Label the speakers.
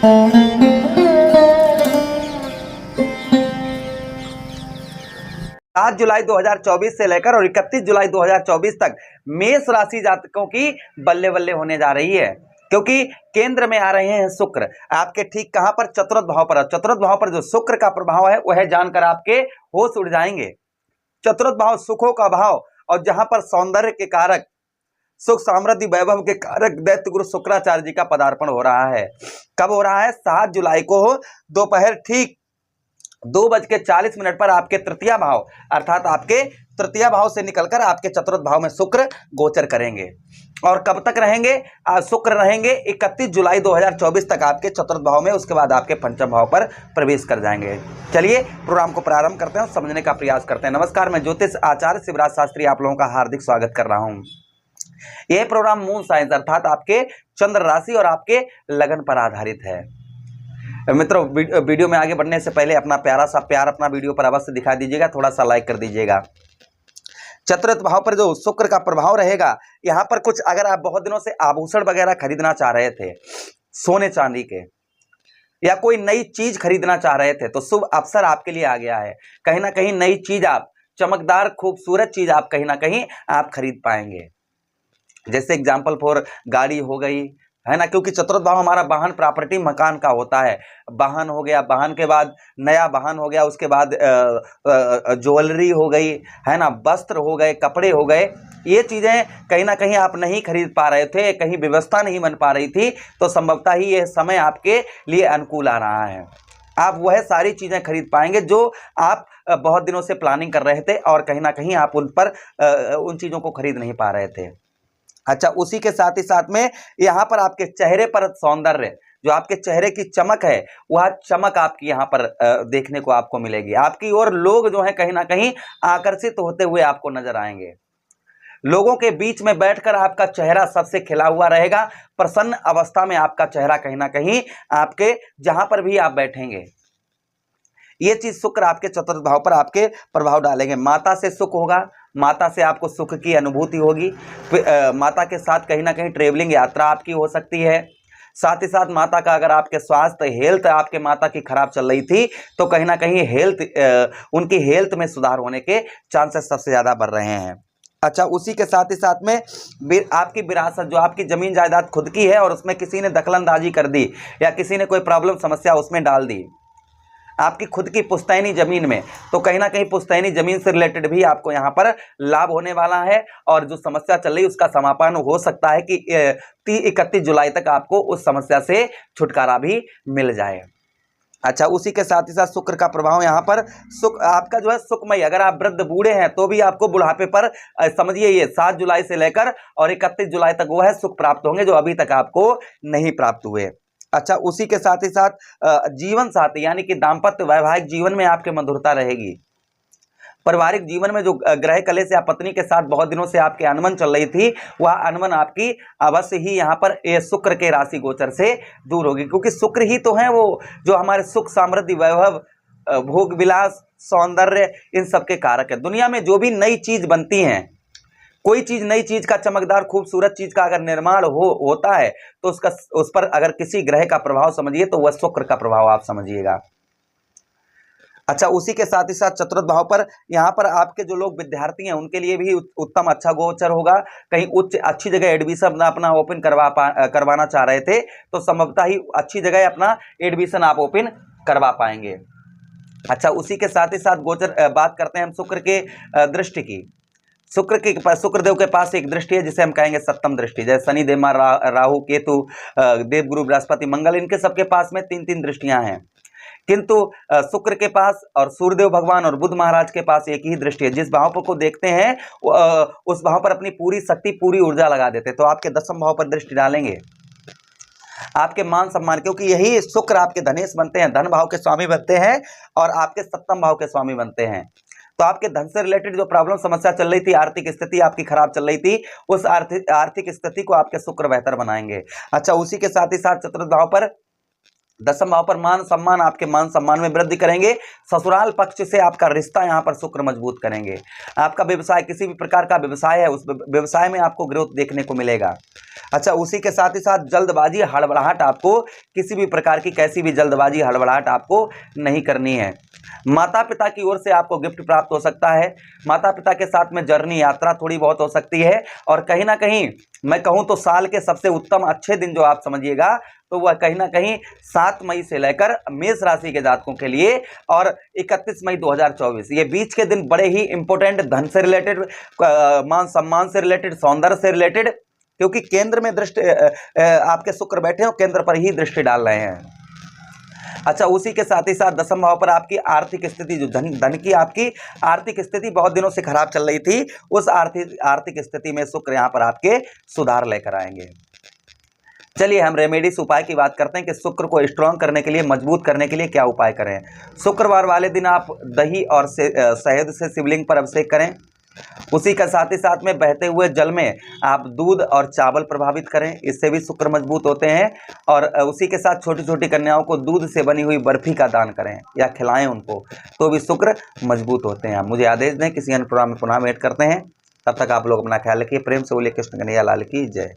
Speaker 1: सात जुलाई 2024 से लेकर और 31 जुलाई 2024 तक मेष राशि जातकों की बल्ले बल्ले होने जा रही है, क्योंकि केंद्र में आ रहे हैं शुक्र। आपके ठीक कहां पर? चतुर्थ भाव पर। चतुर्थ भाव पर जो शुक्र का प्रभाव है वह जानकर आपके होश उड़ जाएंगे। चतुर्थ भाव सुखों का भाव, और जहां पर सौंदर्य के कारक, सुख समृद्धि वैभव के कारक दैत्य गुरु शुक्राचार्य जी का पदार्पण हो रहा है। कब हो रहा है? 7 जुलाई को दोपहर ठीक 2:40 पर आपके तृतीय भाव अर्थात आपके तृतीय भाव से निकलकर आपके चतुर्थ भाव में शुक्र गोचर करेंगे। और कब तक रहेंगे? शुक्र रहेंगे 31 जुलाई 2024 तक आपके चतुर्थ भाव में, उसके बाद आपके पंचम भाव पर प्रवेश कर जाएंगे। चलिए प्रोग्राम को प्रारंभ करते हैं और समझने का प्रयास करते हैं। नमस्कार, मैं ज्योतिष आचार्य शिवराज शास्त्री आप लोगों का हार्दिक स्वागत कर रहा हूं। यह प्रोग्राम मून साइंस अर्थात आपके चंद्र राशि और आपके लगन पर आधारित है। मित्रों, वीडियो में आगे बढ़ने से पहले अपना प्यारा सा प्यार अपना वीडियो पर अवश्य दिखा दीजिएगा, थोड़ा सा लाइक कर दीजिएगा। चतुर्थ भाव पर जो शुक्र का प्रभाव रहेगा, यहां पर कुछ अगर आप बहुत दिनों से आभूषण वगैरह खरीदना चाह रहे थे, सोने चांदी के, या कोई नई चीज खरीदना चाह रहे थे, तो शुभ अवसर आपके लिए आ गया है। कहीं ना कहीं नई चीज आप, चमकदार खूबसूरत चीज आप कहीं ना कहीं आप खरीद पाएंगे। जैसे एग्जाम्पल फॉर गाड़ी हो गई, है ना, क्योंकि चतुर्थ भाव हमारा वाहन प्रॉपर्टी मकान का होता है। वाहन हो गया, वाहन के बाद नया वाहन हो गया, उसके बाद ज्वेलरी हो गई, है ना, वस्त्र हो गए, कपड़े हो गए। ये चीज़ें कहीं ना कहीं आप नहीं खरीद पा रहे थे, कहीं व्यवस्था नहीं बन पा रही थी, तो संभवतः ही यह समय आपके लिए अनुकूल आ रहा है। आप वह सारी चीज़ें खरीद पाएंगे जो आप बहुत दिनों से प्लानिंग कर रहे थे और कहीं ना कहीं आप उन चीज़ों को खरीद नहीं पा रहे थे। अच्छा, उसी के साथ ही साथ में यहाँ पर आपके चेहरे पर सौंदर्य, जो आपके चेहरे की चमक है, वह चमक आपकी यहाँ पर देखने को आपको मिलेगी। आपकी ओर लोग जो है कहीं ना कहीं आकर्षित होते हुए आपको नजर आएंगे। लोगों के बीच में बैठकर आपका चेहरा सबसे खिला हुआ रहेगा। प्रसन्न अवस्था में आपका चेहरा कहीं ना कहीं आपके जहां पर भी आप बैठेंगे, ये चीज शुक्र आपके चतुर्थ भाव पर आपके प्रभाव डालेंगे। माता से सुख होगा, माता से आपको सुख की अनुभूति होगी। माता के साथ कहीं ना कहीं ट्रेवलिंग यात्रा आपकी हो सकती है। साथ ही साथ माता का अगर आपके स्वास्थ्य हेल्थ आपके माता की खराब चल रही थी, तो कहीं ना कहीं उनकी हेल्थ में सुधार होने के चांसेस सबसे ज़्यादा बढ़ रहे हैं। अच्छा, उसी के साथ ही साथ में आपकी विरासत, जो आपकी ज़मीन जायदाद खुद की है और उसमें किसी ने दखलंदाजी कर दी या किसी ने कोई प्रॉब्लम समस्या उसमें डाल दी, आपकी खुद की पुश्तैनी जमीन में, तो कहीं ना कहीं पुश्तैनी जमीन से रिलेटेड भी आपको यहाँ पर लाभ होने वाला है। और जो समस्या चल रही है उसका समापन हो सकता है कि 31 जुलाई तक आपको उस समस्या से छुटकारा भी मिल जाए। अच्छा, उसी के साथ ही साथ शुक्र का प्रभाव यहाँ पर सुख आपका जो है सुखमय, अगर आप वृद्ध बूढ़े हैं तो भी आपको बुढ़ापे पर समझिए ये 7 जुलाई से लेकर और 31 जुलाई तक वह सुख प्राप्त होंगे जो अभी तक आपको नहीं प्राप्त हुए। अच्छा, उसी के साथ ही साथ जीवन साथी यानी कि दाम्पत्य वैवाहिक जीवन में आपके मधुरता रहेगी। पारिवारिक जीवन में जो ग्रह कलेश या पत्नी के साथ बहुत दिनों से आपके अनबन चल रही थी, वह अनबन आपकी अवश्य ही यहाँ पर ये शुक्र के राशि गोचर से दूर होगी, क्योंकि शुक्र ही तो है वो जो हमारे सुख समृद्धि वैभव भोग विलास सौंदर्य इन सब के कारक है। दुनिया में जो भी नई चीज बनती हैं, कोई चीज नई चीज का चमकदार खूबसूरत चीज का अगर निर्माण होता है तो उस पर अगर किसी ग्रह का प्रभाव समझिए तो वह शुक्र का प्रभाव आप समझिएगा। अच्छा, उसी के साथ ही साथ चतुर्थ भाव पर यहाँ पर आपके जो लोग विद्यार्थी हैं उनके लिए भी उत्तम अच्छा गोचर होगा। कहीं अच्छी जगह एडमिशन अपना ओपन करवाना चाह रहे थे तो संभवतः ही अच्छी जगह अपना एडमिशन आप ओपन करवा पाएंगे। अच्छा, उसी के साथ ही साथ गोचर बात करते हैं हम शुक्र के दृष्टि की। शुक्रदेव के पास एक दृष्टि है जिसे हम कहेंगे सप्तम दृष्टि। जैसे शनि देव राहु केतु देव गुरु बृहस्पति मंगल, इनके सबके पास में 3-3 दृष्टियां हैं, किंतु शुक्र के पास और सूर्यदेव भगवान और बुध महाराज के पास एक ही दृष्टि है। जिस भाव को देखते हैं उस भाव पर अपनी पूरी शक्ति पूरी ऊर्जा लगा देते हैं। तो आपके 10वें भाव पर दृष्टि डालेंगे, आपके मान सम्मान, क्योंकि यही शुक्र आपके धनेश बनते हैं, धन भाव के स्वामी बनते हैं और आपके सप्तम भाव के स्वामी बनते हैं। तो आपके धन से रिलेटेड जो प्रॉब्लम समस्या चल रही थी, आर्थिक स्थिति आपकी खराब चल रही थी, उस आर्थिक स्थिति को आपके शुक्र बेहतर बनाएंगे। अच्छा, उसी के साथ ही साथ चतुर्थ भाव पर दसम भाव पर मान सम्मान, आपके मान सम्मान में वृद्धि करेंगे। ससुराल पक्ष से आपका रिश्ता यहाँ पर शुक्र मजबूत करेंगे। आपका व्यवसाय, किसी भी प्रकार का व्यवसाय है, उस व्यवसाय में आपको ग्रोथ देखने को मिलेगा। अच्छा, उसी के साथ ही साथ जल्दबाजी, हड़बड़ाहट, आपको किसी भी प्रकार की कैसी भी जल्दबाजी, हड़बड़ाहट आपको नहीं करनी है। माता पिता की ओर से आपको गिफ्ट प्राप्त हो सकता है। माता पिता के साथ में जर्नी, यात्रा थोड़ी बहुत हो सकती है। और कहीं ना कहीं मैं कहूं तो साल के सबसे उत्तम अच्छे दिन जो आप समझिएगा तो वह कहीं ना कहीं 7 मई से लेकर मेष राशि के जातकों के लिए और 31 मई 2024, ये बीच के दिन बड़े ही इंपॉर्टेंट, धन से रिलेटेड, मान सम्मान से रिलेटेड, सौंदर्य से रिलेटेड, क्योंकि केंद्र में दृष्टि आपके शुक्र बैठे हो, केंद्र पर ही दृष्टि डाल रहे हैं। अच्छा, उसी के साथ ही साथ दसम भाव पर आपकी आर्थिक स्थिति, जो धन की आपकी आर्थिक स्थिति बहुत दिनों से खराब चल रही थी, उस आर्थिक स्थिति में शुक्र यहाँ पर आपके सुधार लेकर आएंगे। चलिए हम रेमेडीज उपाय की बात करते हैं कि शुक्र को स्ट्रांग करने के लिए, मजबूत करने के लिए क्या उपाय करें। शुक्रवार वाले दिन आप दही और शहद से शिवलिंग पर अभिषेक करें। उसी का साथ ही साथ में बहते हुए जल में आप दूध और चावल प्रभावित करें, इससे भी शुक्र मजबूत होते हैं। और उसी के साथ छोटी छोटी कन्याओं को दूध से बनी हुई बर्फी का दान करें या खिलाएं उनको, तो भी शुक्र मजबूत होते हैं। मुझे आदेश दें, किसी अन्य प्रोग्राम में पुनः भेंट करते हैं। तब तक आप लोग अपना ख्याल रखिए। प्रेम से बोलिए कृष्ण कन्हैया लाल की जय।